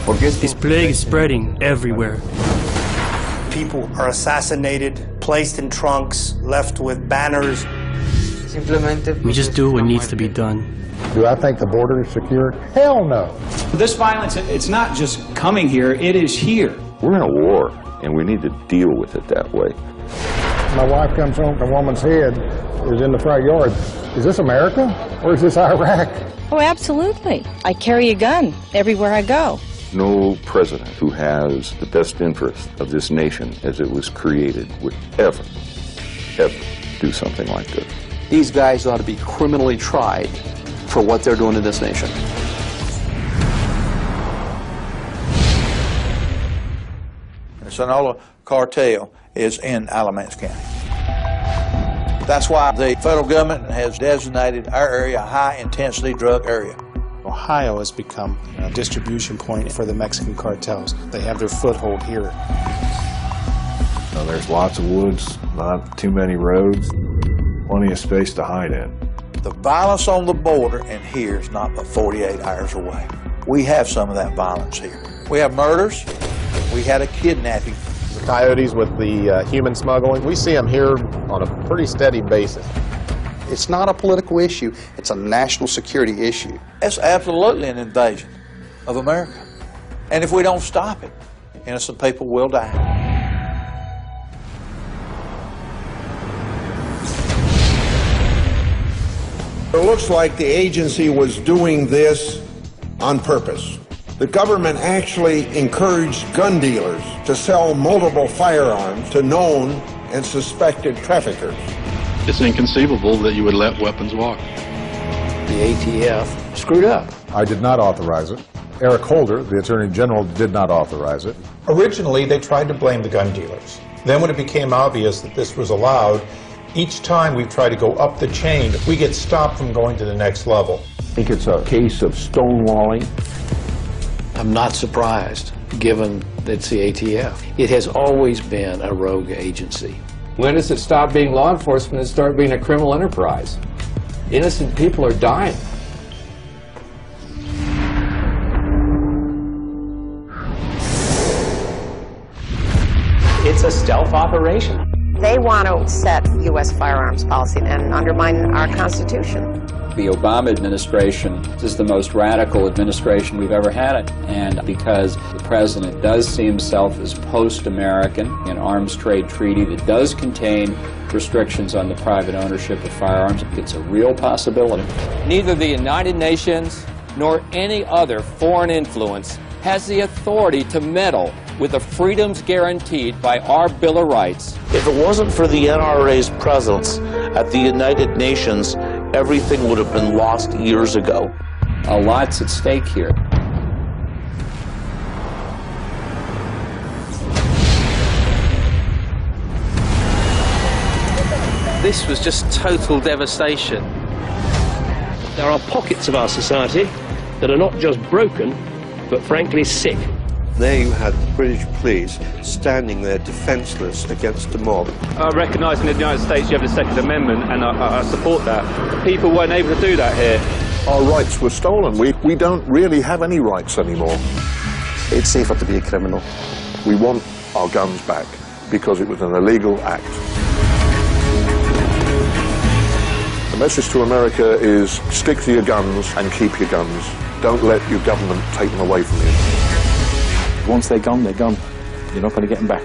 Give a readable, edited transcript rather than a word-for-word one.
This plague is spreading everywhere. People are assassinated, placed in trunks, left with banners. We just do what needs to be done. Do I think the border is secure? Hell no. This violence, it's not just coming here, it is here. We're in a war, and we need to deal with it that way. My wife comes home, a woman's head is in the front yard. Is this America or is this Iraq? Oh, absolutely. I carry a gun everywhere I go. No president who has the best interest of this nation as it was created would ever do something like this. These guys ought to be criminally tried for what they're doing in this nation. The Sonora Cartel is in Alamance County. That's why the federal government has designated our area a high-intensity drug area. Ohio has become a distribution point for the Mexican cartels. They have their foothold here. There's lots of woods, not too many roads, plenty of space to hide in. The violence on the border and here is not but 48 hours away. We have some of that violence here. We have murders. We had a kidnapping. The coyotes with the human smuggling, we see them here on a pretty steady basis. It's not a political issue, it's a national security issue. It's absolutely an invasion of America. And if we don't stop it, innocent people will die. It looks like the agency was doing this on purpose. The government actually encouraged gun dealers to sell multiple firearms to known and suspected traffickers. It's inconceivable that you would let weapons walk. The ATF screwed up. I did not authorize it. Eric Holder, the Attorney General, did not authorize it. Originally, they tried to blame the gun dealers. Then when it became obvious that this was allowed, each time we try to go up the chain, we get stopped from going to the next level. I think it's a case of stonewalling. I'm not surprised, given that it's the ATF. It has always been a rogue agency. When does it stop being law enforcement and start being a criminal enterprise? Innocent people are dying. It's a stealth operation. They want to set U.S. firearms policy and undermine our Constitution. The Obama administration is the most radical administration we've ever had. And because the president does see himself as post-American, an arms trade treaty that does contain restrictions on the private ownership of firearms, it's a real possibility. Neither the United Nations nor any other foreign influence has the authority to meddle with the freedoms guaranteed by our Bill of Rights. If it wasn't for the NRA's presence at the United Nations, everything would have been lost years ago. A lot's at stake here. This was just total devastation. There are pockets of our society that are not just broken, but frankly sick. There you had the British police standing there defenceless against the mob. I recognise in the United States you have the Second Amendment, and I support that. People weren't able to do that here. Our rights were stolen. We don't really have any rights anymore. It's safer to be a criminal. We want our guns back because it was an illegal act. The message to America is stick to your guns and keep your guns. Don't let your government take them away from you. Once they're gone, they're gone. You're not going to get them back.